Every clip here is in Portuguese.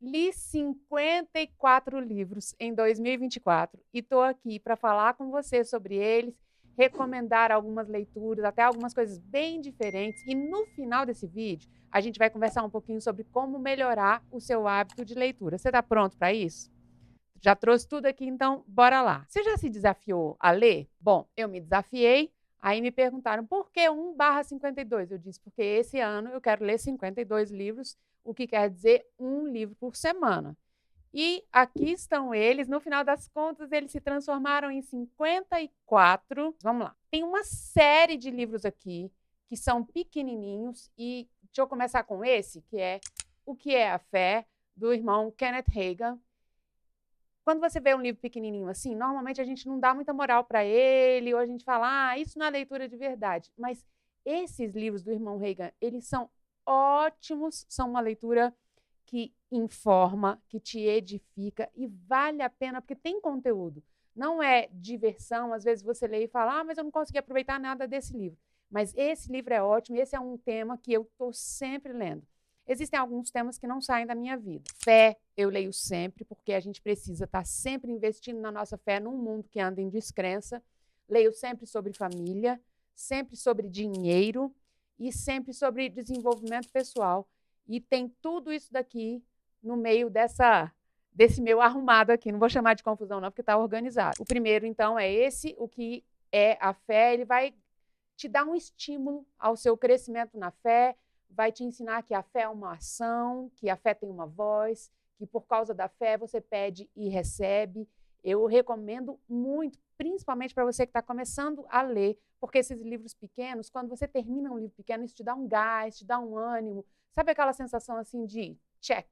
Li 54 livros em 2024 e estou aqui para falar com você sobre eles, recomendar algumas leituras, até algumas coisas bem diferentes. E no final desse vídeo, a gente vai conversar um pouquinho sobre como melhorar o seu hábito de leitura. Você está pronto para isso? Já trouxe tudo aqui, então bora lá. Você já se desafiou a ler? Bom, eu me desafiei. Aí me perguntaram por que 1/52? Eu disse porque esse ano eu quero ler 52 livros, o que quer dizer um livro por semana. E aqui estão eles. No final das contas, eles se transformaram em 54. Vamos lá. Tem uma série de livros aqui que são pequenininhos. E deixa eu começar com esse, que é O que é a Fé, do irmão Kenneth Hagin. Quando você vê um livro pequenininho assim, normalmente a gente não dá muita moral para ele, ou a gente fala, isso não é leitura de verdade. Mas esses livros do irmão Hagin, eles são ótimos, são uma leitura que informa, que te edifica e vale a pena, porque tem conteúdo. Não é diversão, às vezes você lê e fala, mas eu não consegui aproveitar nada desse livro. Mas esse livro é ótimo, esse é um tema que eu estou sempre lendo. Existem alguns temas que não saem da minha vida. Fé, eu leio sempre, porque a gente precisa estar sempre investindo na nossa fé num mundo que anda em descrença. Leio sempre sobre família, sempre sobre dinheiro e sempre sobre desenvolvimento pessoal. E tem tudo isso daqui no meio desse meu arrumado aqui. Não vou chamar de confusão não, porque está organizado. O primeiro, então, é esse, o que é a fé. Ele vai te dar um estímulo ao seu crescimento na fé, vai te ensinar que a fé é uma ação, que a fé tem uma voz, que por causa da fé você pede e recebe. Eu recomendo muito, principalmente para você que está começando a ler, porque esses livros pequenos, quando você termina um livro pequeno, isso te dá um gás, te dá um ânimo. Sabe aquela sensação assim de check,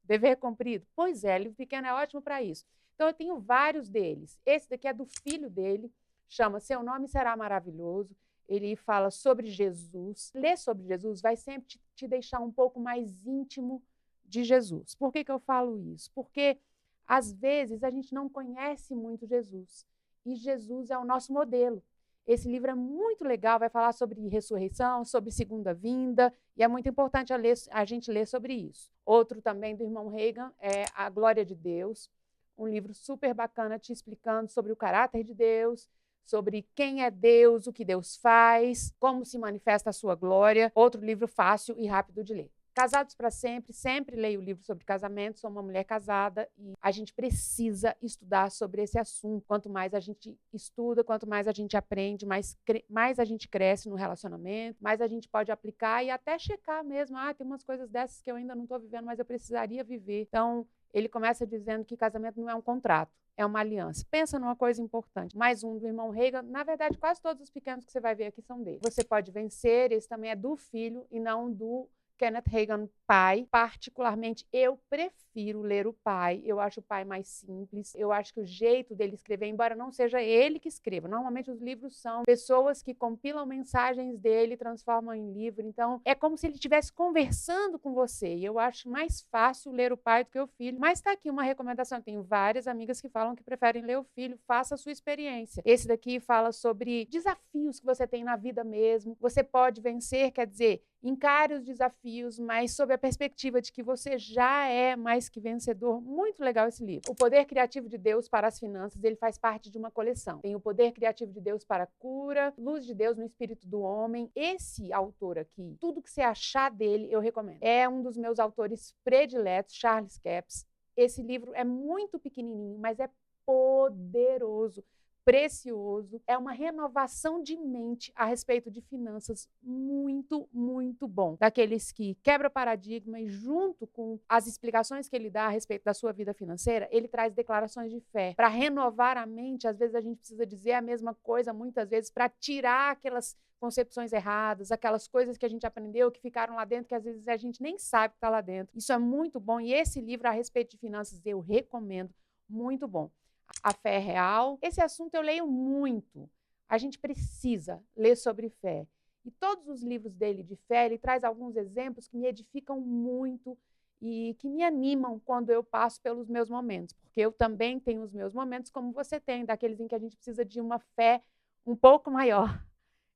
dever cumprido? Pois é, livro pequeno é ótimo para isso. Então eu tenho vários deles. Esse daqui é do filho dele, chama Seu Nome Será Maravilhoso. Ele fala sobre Jesus. Ler sobre Jesus vai sempre te deixar um pouco mais íntimo de Jesus. Por que eu falo isso? Porque, às vezes, a gente não conhece muito Jesus. E Jesus é o nosso modelo. Esse livro é muito legal, vai falar sobre ressurreição, sobre segunda vinda, e é muito importante a gente ler sobre isso. Outro também do irmão Hagin é A Glória de Deus, um livro super bacana te explicando sobre o caráter de Deus, sobre quem é Deus, o que Deus faz, como se manifesta a sua glória. Outro livro fácil e rápido de ler. Casados para Sempre, sempre leio livro sobre casamento, sou uma mulher casada e a gente precisa estudar sobre esse assunto. Quanto mais a gente estuda, quanto mais a gente aprende, mais a gente cresce no relacionamento, mais a gente pode aplicar e até checar mesmo, tem umas coisas dessas que eu ainda não estou vivendo, mas eu precisaria viver. Então, ele começa dizendo que casamento não é um contrato, é uma aliança. Pensa numa coisa importante. Mais um do irmão Hagin. Na verdade, quase todos os pequenos que você vai ver aqui são dele. Você pode vencer, esse também é do filho e não do Kenneth Hagin pai. Particularmente, eu prefiro ler o pai. Eu acho o pai mais simples. Eu acho que o jeito dele escrever, embora não seja ele que escreva, normalmente os livros são pessoas que compilam mensagens dele, transformam em livro. Então, é como se ele estivesse conversando com você. E eu acho mais fácil ler o pai do que o filho. Mas está aqui uma recomendação. Eu tenho várias amigas que falam que preferem ler o filho. Faça a sua experiência. Esse daqui fala sobre desafios que você tem na vida mesmo. Você pode vencer, quer dizer, encare os desafios, mas sob a perspectiva de que você já é mais que vencedor. Muito legal esse livro. O Poder Criativo de Deus para as Finanças, ele faz parte de uma coleção. Tem o Poder Criativo de Deus para a Cura, Luz de Deus no Espírito do Homem. Esse autor aqui, tudo que você achar dele, eu recomendo. É um dos meus autores prediletos, Charles Capps. Esse livro é muito pequenininho, mas é poderoso, precioso, é uma renovação de mente a respeito de finanças muito, muito bom. Daqueles que quebra paradigma e junto com as explicações que ele dá a respeito da sua vida financeira, ele traz declarações de fé. Para renovar a mente, às vezes a gente precisa dizer a mesma coisa, muitas vezes, para tirar aquelas concepções erradas, aquelas coisas que a gente aprendeu, que ficaram lá dentro, que às vezes a gente nem sabe que está lá dentro. Isso é muito bom e esse livro a respeito de finanças eu recomendo, muito bom. A Fé é Real. Esse assunto eu leio muito. A gente precisa ler sobre fé. E todos os livros dele de fé, ele traz alguns exemplos que me edificam muito e que me animam quando eu passo pelos meus momentos. Porque eu também tenho os meus momentos, como você tem, daqueles em que a gente precisa de uma fé um pouco maior.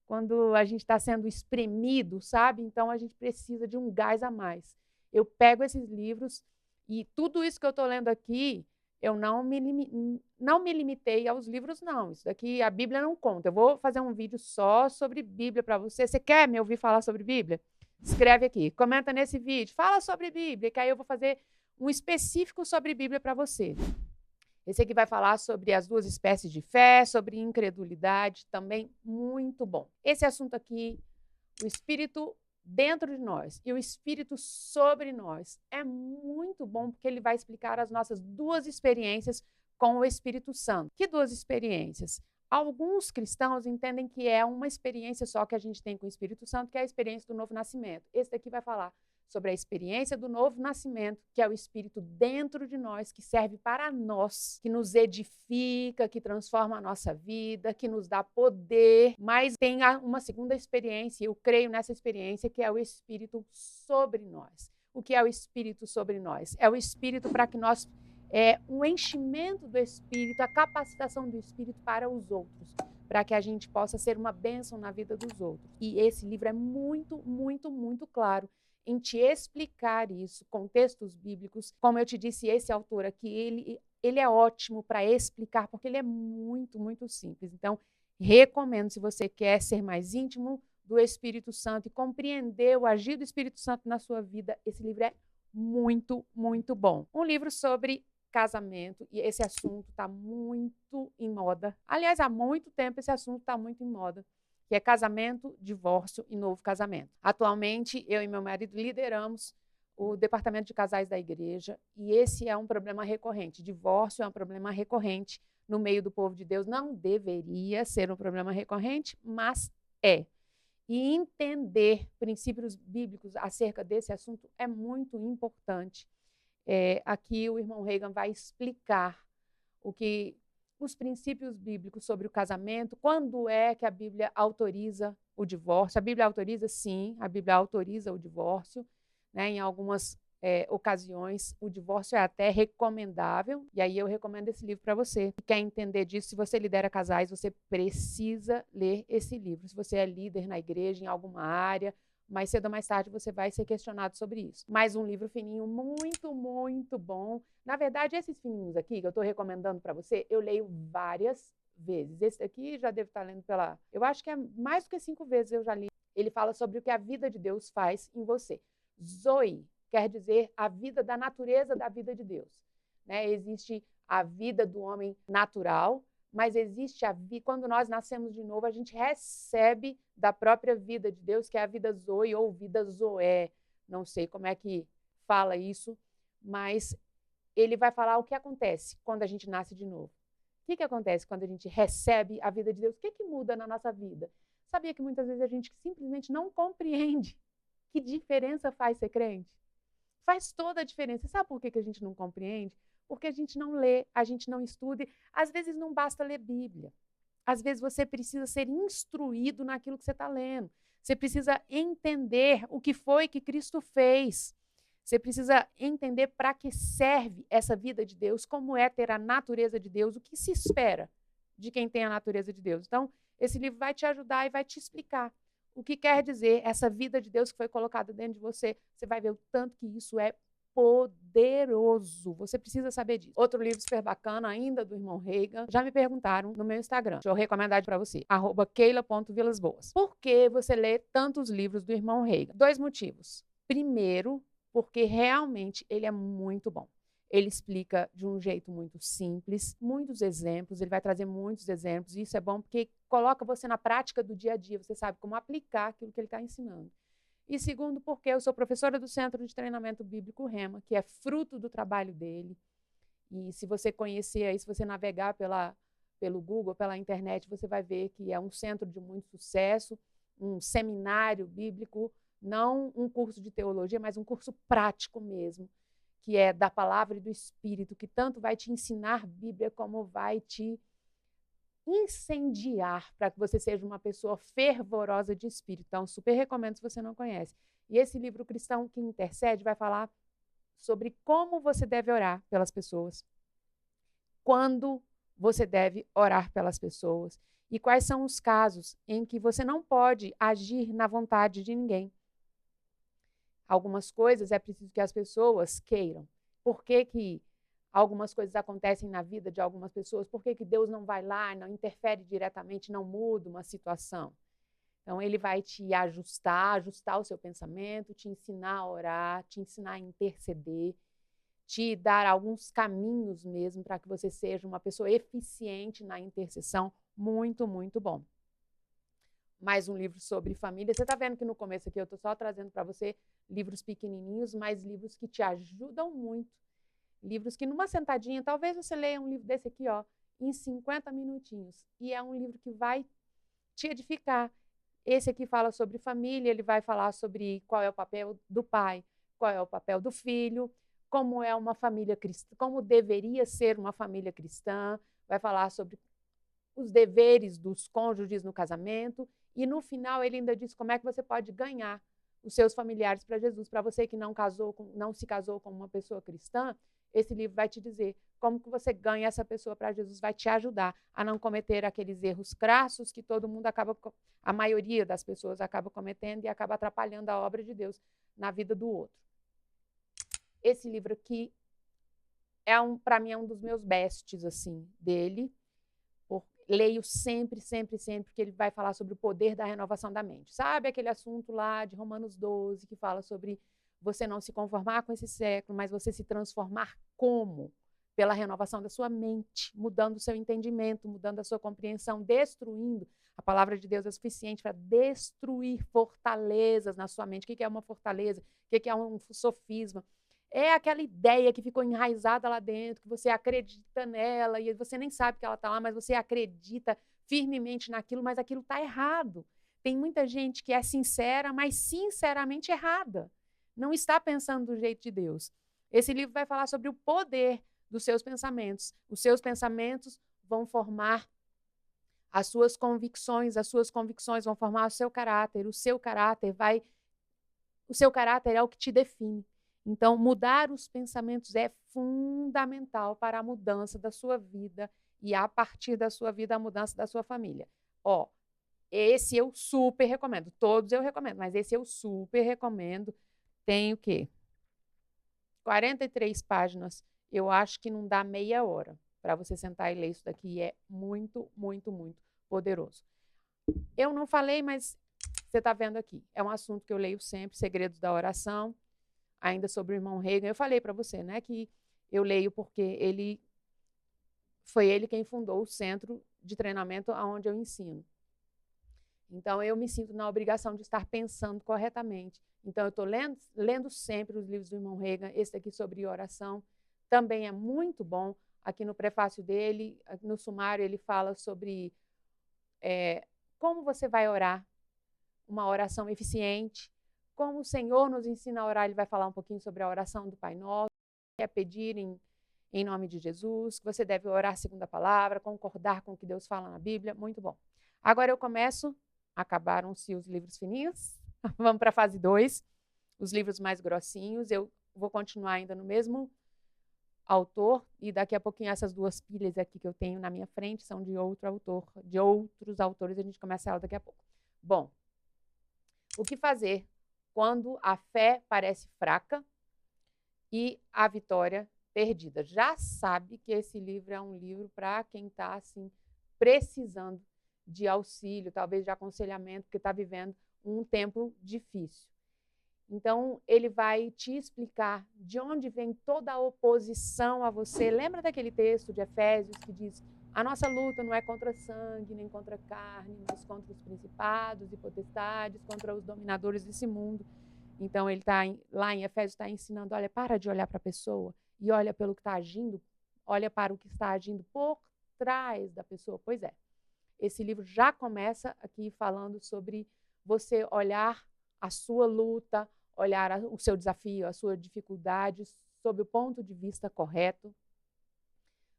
Quando a gente está sendo espremido, sabe? Então a gente precisa de um gás a mais. Eu pego esses livros, E tudo isso que eu estou lendo aqui, eu não me limitei aos livros, não. Isso daqui a Bíblia não conta. Eu vou fazer um vídeo só sobre Bíblia para você. Você quer me ouvir falar sobre Bíblia? Escreve aqui, comenta nesse vídeo, fala sobre Bíblia, que aí eu vou fazer um específico sobre Bíblia para você. Esse aqui vai falar sobre as duas espécies de fé, sobre incredulidade, também muito bom. Esse assunto aqui, o Espírito dentro de nós e o Espírito sobre nós, é muito bom porque ele vai explicar as nossas duas experiências com o Espírito Santo. Que duas experiências? Alguns cristãos entendem que é uma experiência só que a gente tem com o Espírito Santo, que é a experiência do novo nascimento. Esse daqui vai falar sobre a experiência do novo nascimento, que é o Espírito dentro de nós, que serve para nós, que nos edifica, que transforma a nossa vida, que nos dá poder, mas tem uma segunda experiência, eu creio nessa experiência, que é o Espírito sobre nós. O que é o Espírito sobre nós? É o Espírito para que nós, o enchimento do Espírito, a capacitação do Espírito para os outros, para que a gente possa ser uma bênção na vida dos outros. E esse livro é muito, muito, muito claro em te explicar isso com textos bíblicos. Como eu te disse, esse autor aqui, ele é ótimo para explicar, porque ele é muito, muito simples. Então, recomendo, se você quer ser mais íntimo do Espírito Santo e compreender o agir do Espírito Santo na sua vida, esse livro é muito, muito bom. Um livro sobre casamento, e esse assunto está muito em moda. Aliás, há muito tempo esse assunto está muito em moda, que é casamento, divórcio e novo casamento. Atualmente, eu e meu marido lideramos o departamento de casais da igreja e esse é um problema recorrente. Divórcio é um problema recorrente no meio do povo de Deus. Não deveria ser um problema recorrente, mas é. E entender princípios bíblicos acerca desse assunto é muito importante. Aqui o irmão Reagan vai explicar os princípios bíblicos sobre o casamento, quando é que a Bíblia autoriza o divórcio. A Bíblia autoriza, sim, a Bíblia autoriza o divórcio, né? Em algumas ocasiões, o divórcio é até recomendável, e aí eu recomendo esse livro para você. Se quer entender disso, se você lidera casais, você precisa ler esse livro. Se você é líder na igreja, em alguma área, mais cedo ou mais tarde você vai ser questionado sobre isso. Mais um livro fininho, muito, muito bom. Na verdade, esses fininhos aqui, que eu estou recomendando para você, eu leio várias vezes. Esse daqui já devo estar lendo eu acho que é mais do que 5 vezes eu já li. Ele fala sobre o que a vida de Deus faz em você. Zoe quer dizer a vida da natureza da vida de Deus, né? Existe a vida do homem natural, mas existe quando nós nascemos de novo, a gente recebe da própria vida de Deus, que é a vida Zoe ou vida Zoé. Não sei como é que fala isso, mas ele vai falar o que acontece quando a gente nasce de novo. O que acontece quando a gente recebe a vida de Deus? O que muda na nossa vida? Sabia que muitas vezes a gente simplesmente não compreende que diferença faz ser crente? Faz toda a diferença. Sabe por que a gente não compreende? Porque a gente não lê, a gente não estuda. Às vezes não basta ler Bíblia. Às vezes você precisa ser instruído naquilo que você está lendo. Você precisa entender o que foi que Cristo fez. Você precisa entender para que serve essa vida de Deus, como é ter a natureza de Deus, o que se espera de quem tem a natureza de Deus. Então, esse livro vai te ajudar e vai te explicar o que quer dizer essa vida de Deus que foi colocada dentro de você. Você vai ver o tanto que isso é poderoso. Você precisa saber disso. Outro livro super bacana, ainda do irmão Reagan. Já me perguntaram no meu Instagram. Deixa eu recomendar para você. @keila.vilasboas. Por que você lê tantos livros do irmão Reagan? 2 motivos. Primeiro, porque realmente ele é muito bom. Ele explica de um jeito muito simples, muitos exemplos, ele vai trazer muitos exemplos, e isso é bom porque coloca você na prática do dia a dia, você sabe como aplicar aquilo que ele está ensinando. E segundo, porque eu sou professora do Centro de Treinamento Bíblico Rema, que é fruto do trabalho dele, e se você conhecer aí, se você navegar pelo Google, pela internet, você vai ver que é um centro de muito sucesso, um seminário bíblico, não um curso de teologia, mas um curso prático mesmo, que é da palavra e do Espírito, que tanto vai te ensinar Bíblia como vai te incendiar para que você seja uma pessoa fervorosa de espírito. Então, super recomendo se você não conhece. E esse livro Cristão que Intercede vai falar sobre como você deve orar pelas pessoas, quando você deve orar pelas pessoas e quais são os casos em que você não pode agir na vontade de ninguém. Algumas coisas é preciso que as pessoas queiram. por que que algumas coisas acontecem na vida de algumas pessoas, por que que Deus não vai lá, não interfere diretamente, não muda uma situação. Então, ele vai te ajustar o seu pensamento, te ensinar a orar, te ensinar a interceder, te dar alguns caminhos mesmo para que você seja uma pessoa eficiente na intercessão. Muito, muito bom. Mais um livro sobre família. Você está vendo que no começo aqui eu estou só trazendo para você livros pequenininhos, mas livros que te ajudam muito. Livros que numa sentadinha, talvez você leia um livro desse aqui, ó, em 50 minutinhos. E é um livro que vai te edificar. Esse aqui fala sobre família, ele vai falar sobre qual é o papel do pai, qual é o papel do filho, como é uma família cristã, como deveria ser uma família cristã, vai falar sobre os deveres dos cônjuges no casamento, e no final ele ainda diz como é que você pode ganhar os seus familiares para Jesus. Para você que não se casou com uma pessoa cristã, esse livro vai te dizer como que você ganha essa pessoa para Jesus, vai te ajudar a não cometer aqueles erros crassos que todo mundo a maioria das pessoas acaba cometendo e acaba atrapalhando a obra de Deus na vida do outro. Esse livro aqui para mim é um dos meus bests assim dele. Leio sempre, sempre, sempre, porque ele vai falar sobre o poder da renovação da mente. Sabe aquele assunto lá de Romanos 12, que fala sobre você não se conformar com esse século, mas você se transformar como? Pela renovação da sua mente, mudando o seu entendimento, mudando a sua compreensão, destruindo. A palavra de Deus é suficiente para destruir fortalezas na sua mente. O que é uma fortaleza? O que é um sofisma? É aquela ideia que ficou enraizada lá dentro, que você acredita nela e você nem sabe que ela está lá, mas você acredita firmemente naquilo, mas aquilo está errado. Tem muita gente que é sincera, mas sinceramente errada. Não está pensando do jeito de Deus. Esse livro vai falar sobre o poder dos seus pensamentos. Os seus pensamentos vão formar as suas convicções vão formar o seu caráter. O seu caráter é o que te define. Então, mudar os pensamentos é fundamental para a mudança da sua vida e, a partir da sua vida, a mudança da sua família. Ó, esse eu super recomendo. Todos eu recomendo, mas esse eu super recomendo. Tem o quê? 43 páginas. Eu acho que não dá meia hora para você sentar e ler isso daqui. É muito, muito, muito poderoso. Eu não falei, mas você está vendo aqui. É um assunto que eu leio sempre, Segredos da Oração. Ainda sobre o irmão Reagan, eu falei para você, né, que eu leio porque foi ele quem fundou o centro de treinamento onde eu ensino. Então, eu me sinto na obrigação de estar pensando corretamente. Então, eu estou lendo sempre os livros do irmão Reagan. Esse daqui sobre oração também é muito bom. Aqui no prefácio dele, no sumário, ele fala sobre como você vai orar uma oração eficiente. Como o Senhor nos ensina a orar, ele vai falar um pouquinho sobre a oração do Pai Nosso, que é pedir em nome de Jesus, que você deve orar segundo a palavra, concordar com o que Deus fala na Bíblia, muito bom. Agora eu começo, acabaram-se os livros fininhos, vamos para a fase 2, os livros mais grossinhos, eu vou continuar ainda no mesmo autor, e daqui a pouquinho essas duas pilhas aqui que eu tenho na minha frente são de outro autor, de outros autores, a gente começa ela daqui a pouco. Bom, o que fazer quando a fé parece fraca e a vitória perdida? Já sabe que esse livro é um livro para quem está assim, precisando de auxílio, talvez de aconselhamento, porque está vivendo um tempo difícil. Então, ele vai te explicar de onde vem toda a oposição a você. Lembra daquele texto de Efésios que diz: a nossa luta não é contra sangue, nem contra carne, mas contra os principados e potestades, contra os dominadores desse mundo. Então, ele está lá em Efésios, está ensinando, olha, para de olhar para a pessoa e olha pelo que está agindo, olha para o que está agindo por trás da pessoa. Pois é, esse livro já começa aqui falando sobre você olhar a sua luta, olhar o seu desafio, a sua dificuldade sob o ponto de vista correto.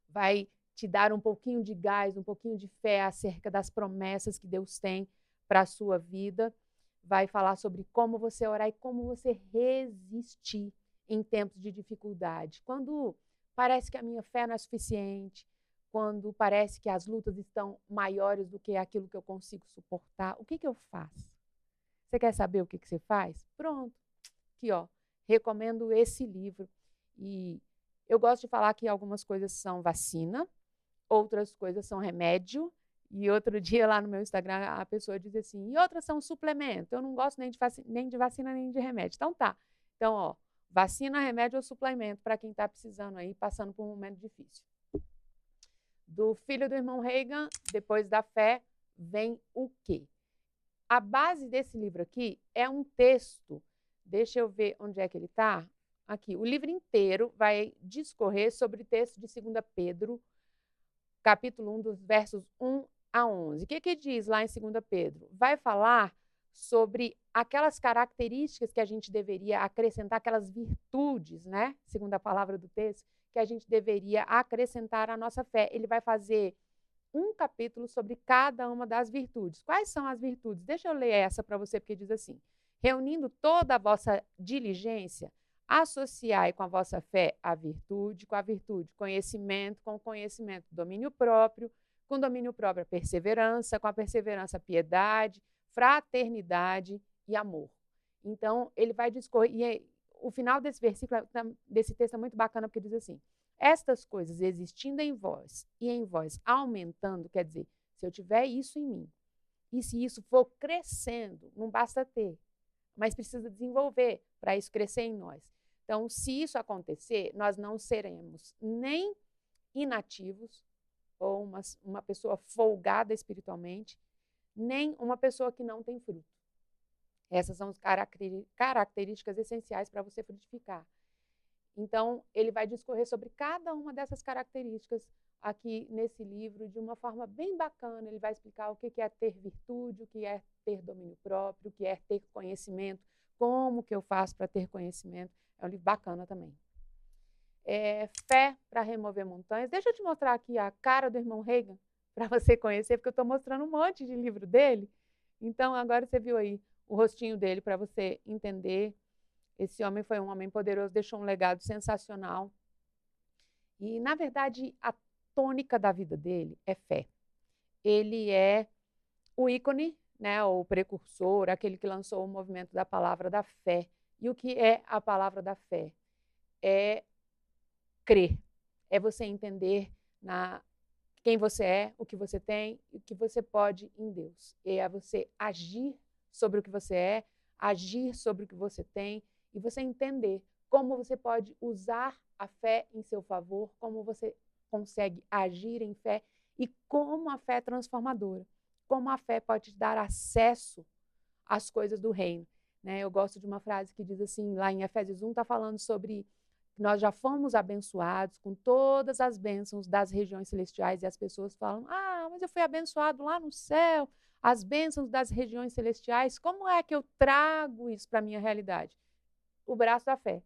Vai te dar um pouquinho de gás, um pouquinho de fé acerca das promessas que Deus tem para a sua vida. Vai falar sobre como você orar e como você resistir em tempos de dificuldade. Quando parece que a minha fé não é suficiente, quando parece que as lutas estão maiores do que aquilo que eu consigo suportar, o que eu faço? Você quer saber o que você faz? Pronto. Aqui, ó, recomendo esse livro. E Eu gosto de falar que algumas coisas são vacina, outras coisas são remédio, e outro dia lá no meu Instagram a pessoa diz assim, e outras são suplemento, eu não gosto nem de vacina nem de remédio. Então tá, então ó, vacina, remédio ou suplemento para quem está precisando aí, passando por um momento difícil. Do filho do irmão Reagan, depois da fé, vem o quê? A base desse livro aqui é um texto, deixa eu ver onde é que ele está. Aqui, o livro inteiro vai discorrer sobre o texto de 2 Pedro, capítulo 1, dos versos 1 a 11. O que diz lá em 2 Pedro? Vai falar sobre aquelas características que a gente deveria acrescentar, aquelas virtudes, né? Segundo a palavra do texto, que a gente deveria acrescentar à nossa fé. Ele vai fazer um capítulo sobre cada uma das virtudes. Quais são as virtudes? Deixa eu ler essa para você, porque diz assim: reunindo toda a vossa diligência, associai com a vossa fé a virtude, com a virtude, conhecimento, com o conhecimento, domínio próprio, com domínio próprio, a perseverança, com a perseverança, a piedade, fraternidade e amor. Então, ele vai discorrer, e o final desse versículo, desse texto é muito bacana, porque diz assim: estas coisas existindo em vós e em vós aumentando, quer dizer, se eu tiver isso em mim, e se isso for crescendo, não basta ter, mas precisa desenvolver para isso crescer em nós. Então, se isso acontecer, nós não seremos nem inativos, ou uma pessoa folgada espiritualmente, nem uma pessoa que não tem fruto. Essas são as características essenciais para você frutificar. Então, ele vai discorrer sobre cada uma dessas características aqui nesse livro de uma forma bem bacana. Ele vai explicar o que é ter virtude, o que é ter domínio próprio, o que é ter conhecimento, como que eu faço para ter conhecimento. É um livro bacana também. Fé para remover montanhas. Deixa eu te mostrar aqui a cara do irmão Reagan, para você conhecer, porque eu estou mostrando um monte de livro dele. Então, agora você viu aí o rostinho dele para você entender. Esse homem foi um homem poderoso, deixou um legado sensacional. E, na verdade, a tônica da vida dele é fé. Ele é o ícone, né, o precursor, aquele que lançou o movimento da palavra da fé. E o que é a palavra da fé? É crer. É você entender quem você é, o que você tem e o que você pode em Deus. É você agir sobre o que você é, agir sobre o que você tem, e você entender como você pode usar a fé em seu favor, como você consegue agir em fé e como a fé é transformadora, como a fé pode te dar acesso às coisas do reino. Né? Eu gosto de uma frase que diz assim, lá em Efésios 1, está falando sobre nós já fomos abençoados com todas as bênçãos das regiões celestiais, e as pessoas falam, mas eu fui abençoado lá no céu, as bênçãos das regiões celestiais, como é que eu trago isso para a minha realidade? O braço da fé.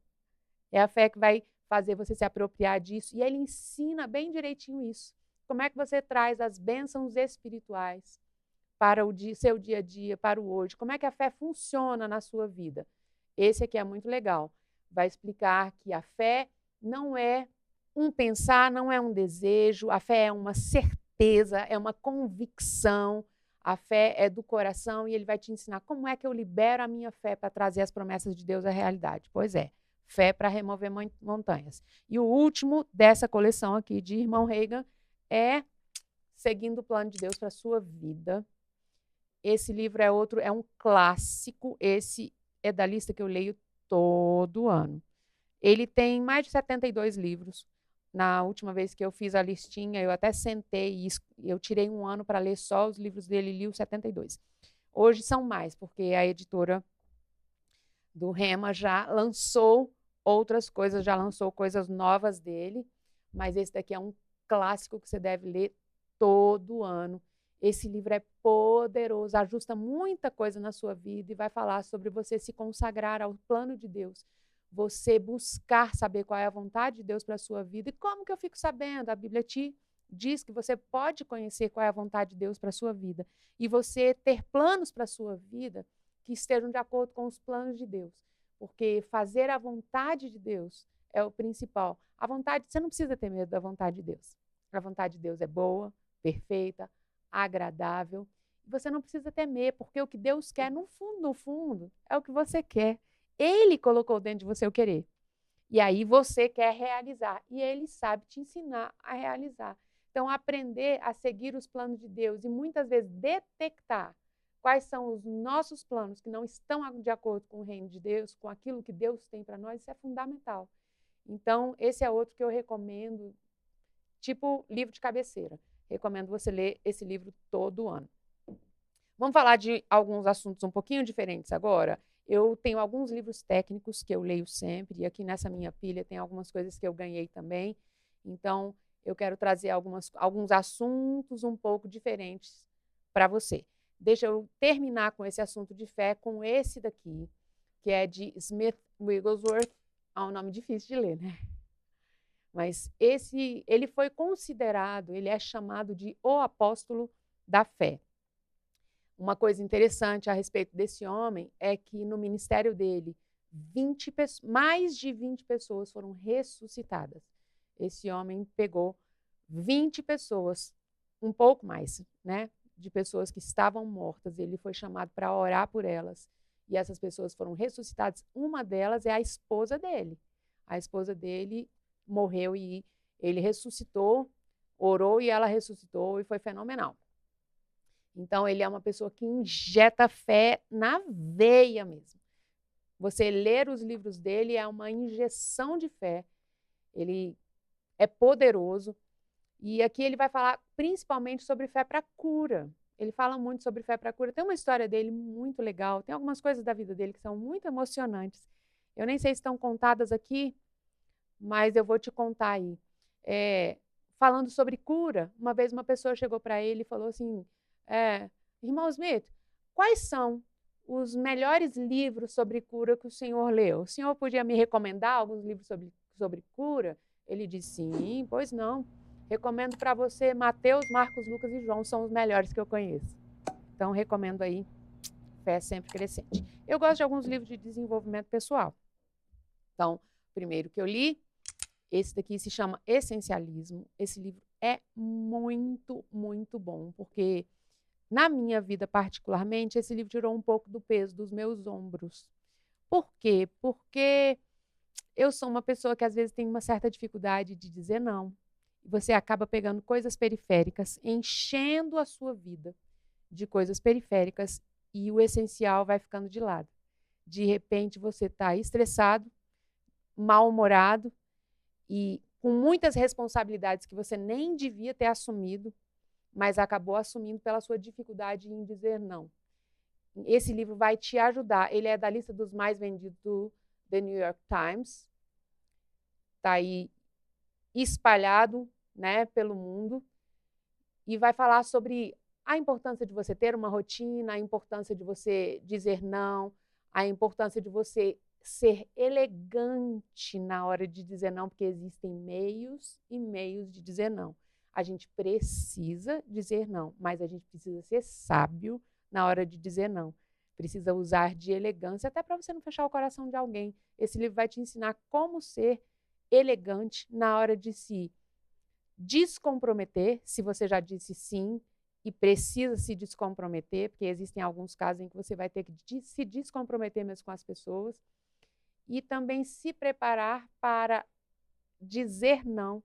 É a fé que vai fazer você se apropriar disso. E ele ensina bem direitinho isso. Como é que você traz as bênçãos espirituais para o seu dia a dia, para o hoje? Como é que a fé funciona na sua vida? Esse aqui é muito legal. Vai explicar que a fé não é um pensar, não é um desejo. A fé é uma certeza, é uma convicção. A fé é do coração e ele vai te ensinar como é que eu libero a minha fé para trazer as promessas de Deus à realidade. Pois é, fé para remover montanhas. E o último dessa coleção aqui de Irmão Reagan é Seguindo o Plano de Deus para a Sua Vida. Esse livro é um clássico, esse é da lista que eu leio todo ano. Ele tem mais de 72 livros. Na última vez que eu fiz a listinha, eu até sentei e eu tirei um ano para ler só os livros dele e li os 72. Hoje são mais, porque a editora do Rema já lançou outras coisas, já lançou coisas novas dele, mas esse daqui é um clássico que você deve ler todo ano. Esse livro é poderoso, ajusta muita coisa na sua vida e vai falar sobre você se consagrar ao plano de Deus. Você buscar saber qual é a vontade de Deus para a sua vida. E como que eu fico sabendo? A Bíblia te diz que você pode conhecer qual é a vontade de Deus para a sua vida. E você ter planos para a sua vida que estejam de acordo com os planos de Deus. Porque fazer a vontade de Deus é o principal. A vontade, você não precisa ter medo da vontade de Deus. A vontade de Deus é boa, perfeita, agradável. Você não precisa temer, porque o que Deus quer, no fundo, é o que você quer. Ele colocou dentro de você o querer. E aí você quer realizar. E ele sabe te ensinar a realizar. Então, aprender a seguir os planos de Deus e muitas vezes detectar quais são os nossos planos que não estão de acordo com o reino de Deus, com aquilo que Deus tem para nós, isso é fundamental. Então, esse é outro que eu recomendo, tipo livro de cabeceira. Recomendo você ler esse livro todo ano. Vamos falar de alguns assuntos um pouquinho diferentes agora. Eu tenho alguns livros técnicos que eu leio sempre, e aqui nessa minha pilha tem algumas coisas que eu ganhei também. Então, eu quero trazer alguns assuntos um pouco diferentes para você. Deixa eu terminar com esse assunto de fé, com esse daqui, que é de Smith Wigglesworth. É um nome difícil de ler, né? Mas ele foi considerado, ele é chamado de o apóstolo da fé. Uma coisa interessante a respeito desse homem é que no ministério dele, mais de 20 pessoas foram ressuscitadas. Esse homem pegou 20 pessoas, um pouco mais, né, de pessoas que estavam mortas. Ele foi chamado para orar por elas. E essas pessoas foram ressuscitadas. Uma delas é a esposa dele. A esposa dele morreu e ele ressuscitou, orou e ela ressuscitou e foi fenomenal. Então, ele é uma pessoa que injeta fé na veia mesmo. Você ler os livros dele é uma injeção de fé. Ele é poderoso. E aqui ele vai falar principalmente sobre fé para cura. Ele fala muito sobre fé para cura. Tem uma história dele muito legal. Tem algumas coisas da vida dele que são muito emocionantes. Eu nem sei se estão contadas aqui, mas eu vou te contar aí. Falando sobre cura, uma vez uma pessoa chegou para ele e falou assim, irmão Smith, quais são os melhores livros sobre cura que o senhor leu? O senhor podia me recomendar alguns livros sobre cura? Ele disse, sim, pois não. Recomendo para você Mateus, Marcos, Lucas e João, são os melhores que eu conheço. Então, recomendo aí, Fé Sempre Crescente. Eu gosto de alguns livros de desenvolvimento pessoal. Então, o primeiro que eu li, esse daqui se chama Essencialismo. Esse livro é muito, muito bom, porque na minha vida particularmente, esse livro tirou um pouco do peso dos meus ombros. Por quê? Porque eu sou uma pessoa que às vezes tem uma certa dificuldade de dizer não. Você acaba pegando coisas periféricas, enchendo a sua vida de coisas periféricas e o essencial vai ficando de lado. De repente você está estressado, mal-humorado e com muitas responsabilidades que você nem devia ter assumido, mas acabou assumindo pela sua dificuldade em dizer não. Esse livro vai te ajudar. Ele é da lista dos mais vendidos do The New York Times. Está aí espalhado, né, pelo mundo. E vai falar sobre a importância de você ter uma rotina, a importância de você dizer não, a importância de você ser elegante na hora de dizer não, porque existem meios e meios de dizer não. A gente precisa dizer não, mas a gente precisa ser sábio na hora de dizer não. Precisa usar de elegância, até para você não fechar o coração de alguém. Esse livro vai te ensinar como ser elegante na hora de se descomprometer, se você já disse sim e precisa se descomprometer, porque existem alguns casos em que você vai ter que se descomprometer mesmo com as pessoas, e também se preparar para dizer não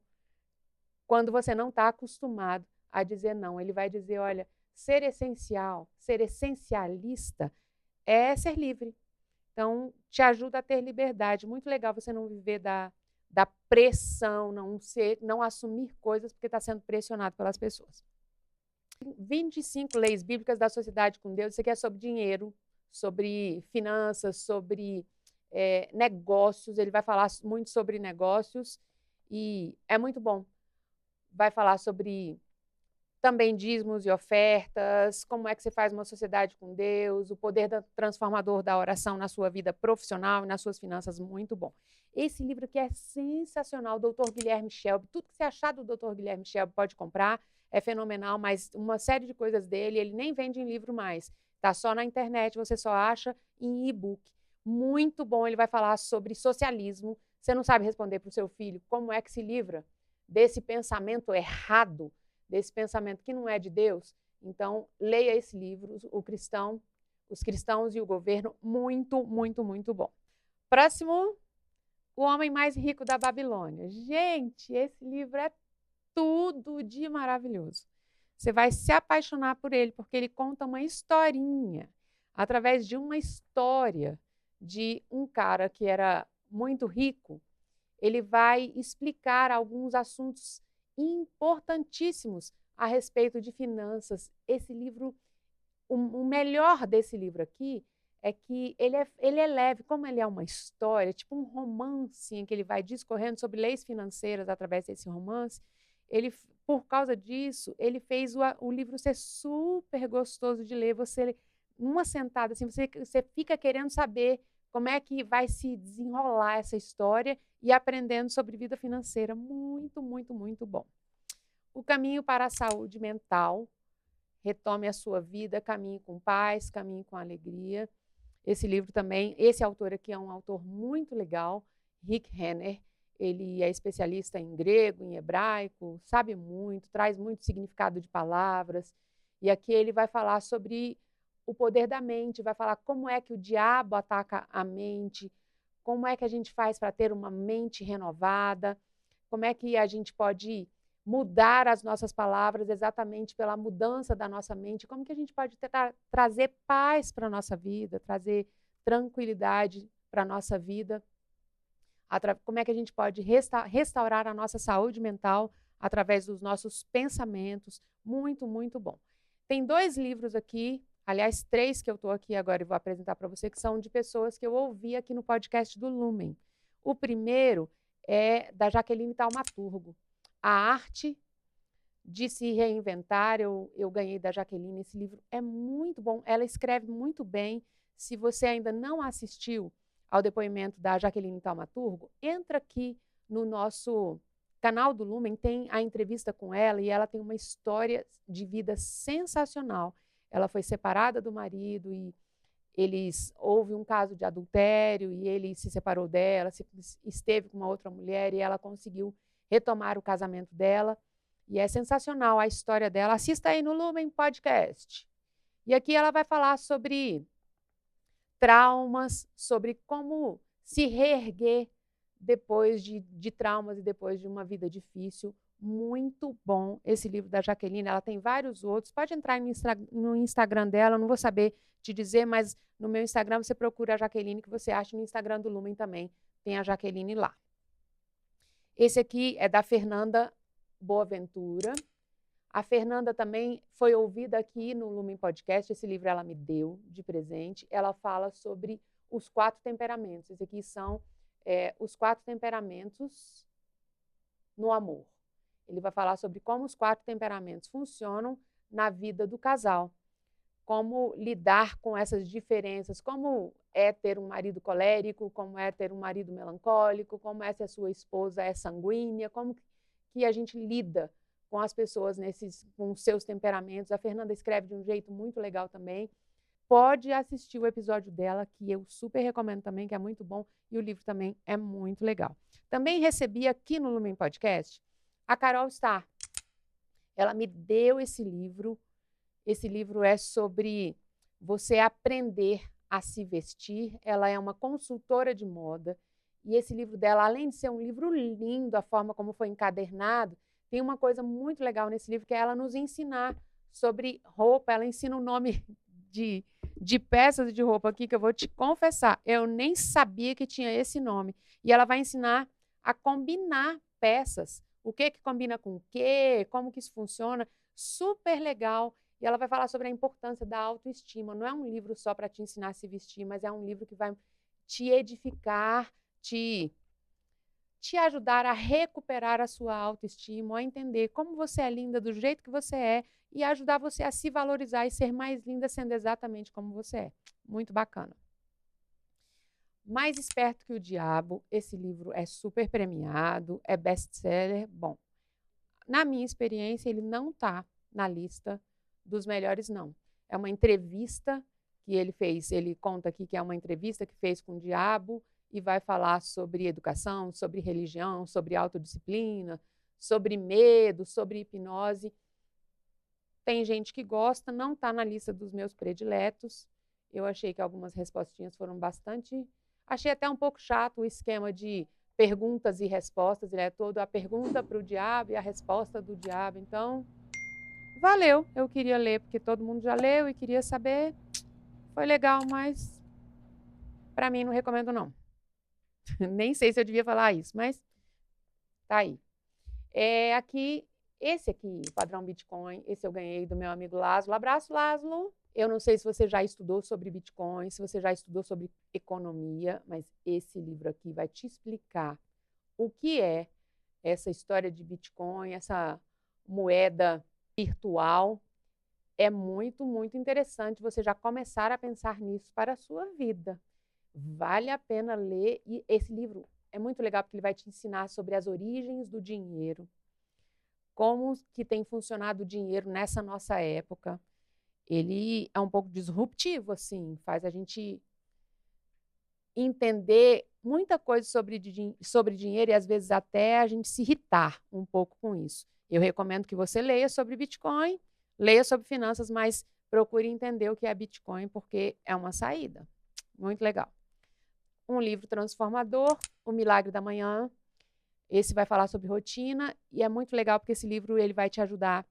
quando você não está acostumado a dizer não. Ele vai dizer, olha, ser essencial, ser essencialista é ser livre. Então, te ajuda a ter liberdade. Muito legal você não viver da pressão, não assumir coisas porque está sendo pressionado pelas pessoas. 25 leis bíblicas da sociedade com Deus. Isso aqui é sobre dinheiro, sobre finanças, sobre negócios. Ele vai falar muito sobre negócios e é muito bom. Vai falar sobre também dízimos e ofertas, como é que você faz uma sociedade com Deus, o poder transformador da oração na sua vida profissional e nas suas finanças, muito bom. Esse livro aqui é sensacional, Dr. Guilherme Shelby. Tudo que você achar do Dr. Guilherme Shelby pode comprar, é fenomenal, mas uma série de coisas dele, ele nem vende em livro mais. Está só na internet, você só acha em e-book. Muito bom, ele vai falar sobre socialismo. Você não sabe responder para o seu filho como é que se livra desse pensamento errado, desse pensamento que não é de Deus. Então, leia esse livro, Os Cristãos e o Governo, muito, muito, muito bom. Próximo, O Homem Mais Rico da Babilônia. Gente, esse livro é tudo de maravilhoso. Você vai se apaixonar por ele, porque ele conta uma historinha, através de uma história de um cara que era muito rico. Ele vai explicar alguns assuntos importantíssimos a respeito de finanças. Esse livro, o melhor desse livro aqui é que ele é leve, como ele é uma história, tipo um romance em que ele vai discorrendo sobre leis financeiras através desse romance. Ele, por causa disso, ele fez o livro ser super gostoso de ler. Você, numa sentada, assim, você fica querendo saber como é que vai se desenrolar essa história e aprendendo sobre vida financeira. Muito, muito, muito bom. O Caminho para a Saúde Mental. Retome a sua vida, caminhe com paz, caminhe com alegria. Esse livro também, esse autor aqui é um autor muito legal, Rick Renner. Ele é especialista em grego, em hebraico, sabe muito, traz muito significado de palavras. E aqui ele vai falar sobre o poder da mente, vai falar como é que o diabo ataca a mente, como é que a gente faz para ter uma mente renovada, como é que a gente pode mudar as nossas palavras exatamente pela mudança da nossa mente, como que a gente pode trazer paz para a nossa vida, trazer tranquilidade para a nossa vida, como é que a gente pode restaurar a nossa saúde mental através dos nossos pensamentos. Muito, muito bom. Tem 2 livros aqui, aliás, 3 que eu estou aqui agora e vou apresentar para você, que são de pessoas que eu ouvi aqui no podcast do Lumen. O primeiro é da Jaqueline Taumaturgo, A Arte de se Reinventar. Eu ganhei da Jaqueline, esse livro é muito bom, ela escreve muito bem. Se você ainda não assistiu ao depoimento da Jaqueline Taumaturgo, entra aqui no nosso canal do Lumen, tem a entrevista com ela e ela tem uma história de vida sensacional. Ela foi separada do marido e houve um caso de adultério e ele se separou dela, esteve com uma outra mulher e ela conseguiu retomar o casamento dela. E é sensacional a história dela. Assista aí no Lumen Podcast. E aqui ela vai falar sobre traumas, sobre como se reerguer depois de traumas e depois de uma vida difícil. Muito bom esse livro da Jaqueline. Ela tem vários outros. Pode entrar no Instagram dela, eu não vou saber te dizer, mas no meu Instagram você procura a Jaqueline, que você acha no Instagram do Lumen também. Tem a Jaqueline lá. Esse aqui é da Fernanda Boaventura. A Fernanda também foi ouvida aqui no Lumen Podcast. Esse livro ela me deu de presente. Ela fala sobre os 4 temperamentos. Esses aqui são os 4 temperamentos no amor. Ele vai falar sobre como os 4 temperamentos funcionam na vida do casal. Como lidar com essas diferenças, como é ter um marido colérico, como é ter um marido melancólico, como é se a sua esposa é sanguínea, como que a gente lida com as pessoas com seus temperamentos. A Fernanda escreve de um jeito muito legal também. Pode assistir o episódio dela, que eu super recomendo também, que é muito bom, e o livro também é muito legal. Também recebi aqui no Lumen Podcast a Carol Starr. Ela me deu esse livro. Esse livro é sobre você aprender a se vestir. Ela é uma consultora de moda. E esse livro dela, além de ser um livro lindo, a forma como foi encadernado, tem uma coisa muito legal nesse livro, que é ela nos ensinar sobre roupa. Ela ensina o nome de peças de roupa aqui, que eu vou te confessar, eu nem sabia que tinha esse nome. E ela vai ensinar a combinar peças. O que combina com o quê, como que isso funciona. Super legal. E ela vai falar sobre a importância da autoestima. Não é um livro só para te ensinar a se vestir, mas é um livro que vai te edificar, te ajudar a recuperar a sua autoestima, a entender como você é linda do jeito que você é e ajudar você a se valorizar e ser mais linda sendo exatamente como você é. Muito bacana. Mais Esperto que o Diabo. Esse livro é super premiado, é best-seller. Bom, na minha experiência, ele não está na lista dos melhores, não. É uma entrevista que ele fez, ele conta aqui que é uma entrevista que fez com o diabo e vai falar sobre educação, sobre religião, sobre autodisciplina, sobre medo, sobre hipnose. Tem gente que gosta, não está na lista dos meus prediletos. Eu achei que algumas respostinhas foram bastante... Achei até um pouco chato o esquema de perguntas e respostas, ele é todo a pergunta para o diabo e a resposta do diabo. Então, valeu, eu queria ler, porque todo mundo já leu e queria saber. Foi legal, mas para mim não recomendo não. Nem sei se eu devia falar isso, mas tá aí. Esse aqui, padrão Bitcoin, esse eu ganhei do meu amigo Lázaro. Abraço, Lázaro. Eu não sei se você já estudou sobre Bitcoin, se você já estudou sobre economia, mas esse livro aqui vai te explicar o que é essa história de Bitcoin, essa moeda virtual. É muito, muito interessante você já começar a pensar nisso para a sua vida. Vale a pena ler, e esse livro é muito legal porque ele vai te ensinar sobre as origens do dinheiro, como que tem funcionado o dinheiro nessa nossa época. Ele é um pouco disruptivo, assim, faz a gente entender muita coisa sobre dinheiro e às vezes até a gente se irritar um pouco com isso. Eu recomendo que você leia sobre Bitcoin, leia sobre finanças, mas procure entender o que é Bitcoin, porque é uma saída. Muito legal. Um livro transformador, O Milagre da Manhã. Esse vai falar sobre rotina e é muito legal porque esse livro ele vai te ajudar